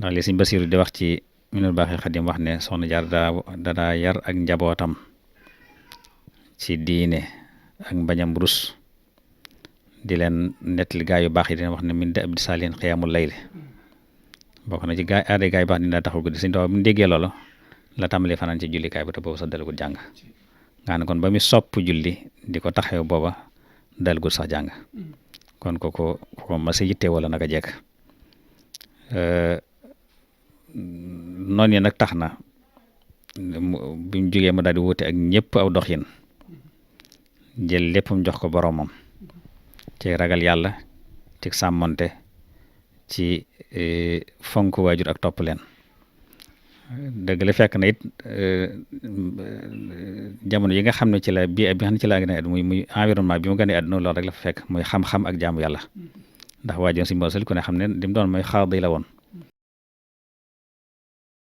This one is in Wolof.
ndax li Sëñ Basiiru di wax ci Minanul Baaxil Xadiim wax ne soxna jaar daa yar ak njabootam ci diine ak mbañam rus di leen nettali gaa yu baax yi dina wax ne min da ab di saalin xiyaamul layli bokk na ci gaa aaday gaa yu baax dina taxul guddi Sëñ Tuubaa bu mu déggee loolu la tàmbalee fanaan ci jullikaay ba te boobu sax dalagul jàng nga ne kon ba mu sopp julli di ko taxaw booba dalagul sax jàng kon ko ma sa yitte wala naka jekk noonu yi nag tax na bi mu jógee ma daal di wuute ak ñëpp aw doxin jël léppam jox ko boroomam ci ragal yàlla ci sàmmonte ci fonk waajur ak topp leen dëgg la fekk na it jamono yi nga xam ne ci la bi nga xam ne ci la gën a àdduna muy environnement bi mu gën a àdduna loolu rek la fa fekk muy xam-xam ak jaamu yàlla ndax waajur si mbosal ku ne xam ne li mu doon mooy xaadi la woon